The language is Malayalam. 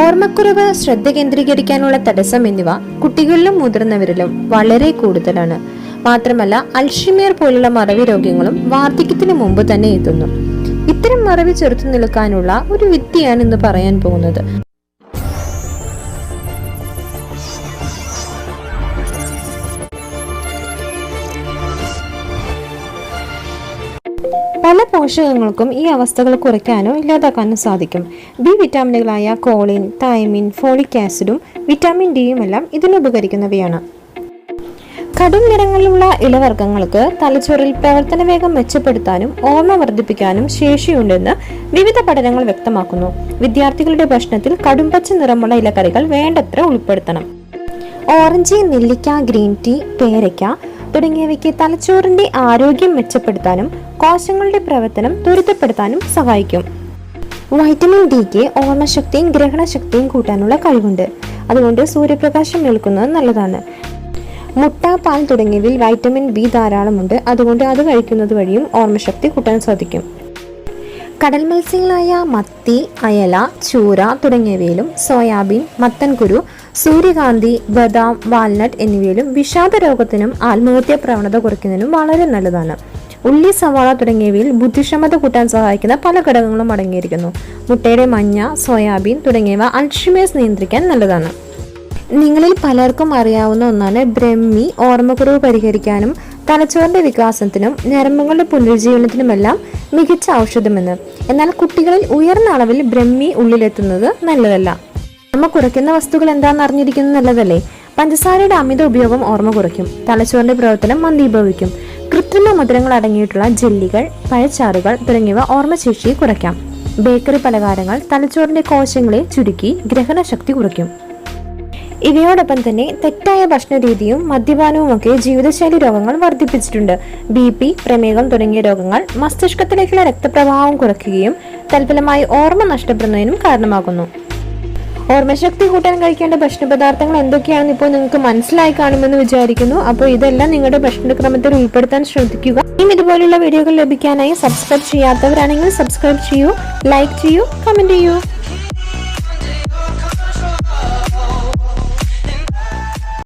ഓർമ്മക്കുറവ്, ശ്രദ്ധ കേന്ദ്രീകരിക്കാനുള്ള തടസ്സം എന്നിവ കുട്ടികളിലും മുതിർന്നവരിലും വളരെ കൂടുതലാണ്. മാത്രമല്ല, അൽഷിമേർ പോലുള്ള മറവി രോഗങ്ങളും വാർദ്ധക്യത്തിന് മുമ്പ് തന്നെ എത്തുന്നു. ഇത്തരം മറവി ചെറുത്തു നിൽക്കാനുള്ള ഒരു വിദ്യയാണ് ഇന്ന് പറയാൻ പോകുന്നത്. പല പോഷകങ്ങൾക്കും ഈ അവസ്ഥകൾ കുറയ്ക്കാനോ ഇല്ലാതാക്കാനോ സാധിക്കും. ബി വിറ്റാമിനുകളായ കോളിൻ, തൈമിൻ, ഫോളിക് ആസിഡും വിറ്റാമിൻ ഡിയും എല്ലാം ഇതിന് ഉപകരിക്കുന്നവയാണ്. കടും നിറങ്ങളിലുള്ള ഇലവർഗ്ഗങ്ങൾക്ക് തലച്ചോറിൽ പ്രവർത്തന വേഗം മെച്ചപ്പെടുത്താനും ഓർമ്മ വർദ്ധിപ്പിക്കാനും ശേഷിയുണ്ടെന്ന് വിവിധ പഠനങ്ങൾ വ്യക്തമാക്കുന്നു. വിദ്യാർത്ഥികളുടെ ഭക്ഷണത്തിൽ കടുംപച്ച നിറമുള്ള ഇലക്കറികൾ വേണ്ടത്ര ഉൾപ്പെടുത്തണം. ഓറഞ്ച്, നെല്ലിക്ക, ഗ്രീൻ ടീ, പേരയ്ക്ക തുടങ്ങിയവയ്ക്ക് തലച്ചോറിന്റെ ആരോഗ്യം മെച്ചപ്പെടുത്താനും കോശങ്ങളുടെ പ്രവർത്തനം ത്വരിതപ്പെടുത്താനും സഹായിക്കും. വൈറ്റമിൻ ഡിക്ക് ഓർമ്മശക്തിയും ഗ്രഹണശക്തിയും കൂട്ടാനുള്ള കഴിവുണ്ട്. അതുകൊണ്ട് സൂര്യപ്രകാശം ഏൽക്കുന്നത് നല്ലതാണ്. മുട്ട, പാൽ തുടങ്ങിയവയിൽ വൈറ്റമിൻ ബി ധാരാളമുണ്ട്. അതുകൊണ്ട് അത് കഴിക്കുന്നത് വഴിയും ഓർമ്മശക്തി കൂട്ടാൻ സാധിക്കും. കടൽ മത്സ്യങ്ങളായ മത്തി, അയല, ചൂര തുടങ്ങിയവയിലും സോയാബീൻ, മത്തൻകുരു, സൂര്യകാന്തി, ബദാം, വാൽനട്ട് എന്നിവയിലും വിഷാദ രോഗത്തിനും ആത്മഹത്യാ പ്രവണത കുറയ്ക്കുന്നതിനും വളരെ നല്ലതാണ്. ഉള്ളി, സവാള തുടങ്ങിയവയിൽ ബുദ്ധിക്ഷമത കൂട്ടാൻ സഹായിക്കുന്ന പല ഘടകങ്ങളും അടങ്ങിയിരിക്കുന്നു. മുട്ടയുടെ മഞ്ഞ, സോയാബീൻ തുടങ്ങിയവ അൽഷിമേഴ്സ് നിയന്ത്രിക്കാൻ നല്ലതാണ്. നിങ്ങളിൽ പലർക്കും അറിയാവുന്ന ഒന്നാണ് ബ്രഹ്മി ഓർമ്മക്കുറവ് പരിഹരിക്കാനും തലച്ചോറിന്റെ വികാസത്തിനും ഞരമ്പുകളുടെ പുനരുജ്ജീവനത്തിനുമെല്ലാം മികച്ച ഔഷധമെന്ന്. എന്നാൽ കുട്ടികളിൽ ഉയർന്ന അളവിൽ ബ്രഹ്മി ഉള്ളിലെത്തുന്നത് നല്ലതല്ല. ഓർമ്മ കുറയ്ക്കുന്ന വസ്തുക്കൾ എന്താണെന്ന് അറിഞ്ഞിരിക്കുന്നത് നല്ലതല്ലേ? പഞ്ചസാരയുടെ അമിത ഉപയോഗം ഓർമ്മ കുറയ്ക്കും. തലച്ചോറിന്റെ പ്രവർത്തനം മന്ദീഭവിക്കും. കൃത്രിമ മധുരങ്ങൾ അടങ്ങിയിട്ടുള്ള ജെല്ലികൾ, പഴച്ചാറുകൾ തുടങ്ങിയവ ഓർമ്മശേഷിയെ കുറയ്ക്കാം. ബേക്കറി പലഹാരങ്ങൾ തലച്ചോറിന്റെ കോശങ്ങളെ ചുരുക്കി ഗ്രഹണശക്തി കുറയ്ക്കും. ഇവയോടൊപ്പം തന്നെ തെറ്റായ ഭക്ഷണരീതിയും മദ്യപാനവുമൊക്കെ ജീവിതശൈലി രോഗങ്ങൾ വർദ്ധിപ്പിച്ചിട്ടുണ്ട്. BP, പ്രമേഹം തുടങ്ങിയ രോഗങ്ങൾ മസ്തിഷ്കത്തിലേക്കുള്ള രക്തപ്രവാഹം കുറയ്ക്കുകയും തൽഫലമായി ഓർമ്മ നഷ്ടപ്പെടുന്നതിനും കാരണമാകുന്നു. ഓർമ്മശക്തി കൂട്ടാൻ കഴിക്കേണ്ട ഭക്ഷണ പദാർത്ഥങ്ങൾ എന്തൊക്കെയാണെന്ന് ഇപ്പോൾ നിങ്ങൾക്ക് മനസ്സിലായി കാണുമെന്ന് വിചാരിക്കുന്നു. അപ്പോൾ ഇതെല്ലാം നിങ്ങളുടെ ഭക്ഷണക്രമത്തിൽ ഉൾപ്പെടുത്താൻ ശ്രദ്ധിക്കുക. ഇനി ഇതുപോലുള്ള വീഡിയോകൾ ലഭിക്കാനായി സബ്സ്ക്രൈബ് ചെയ്യാത്തവരാണെങ്കിൽ സബ്സ്ക്രൈബ് ചെയ്യൂ, ലൈക്ക് ചെയ്യൂ, കമന്റ് ചെയ്യൂ.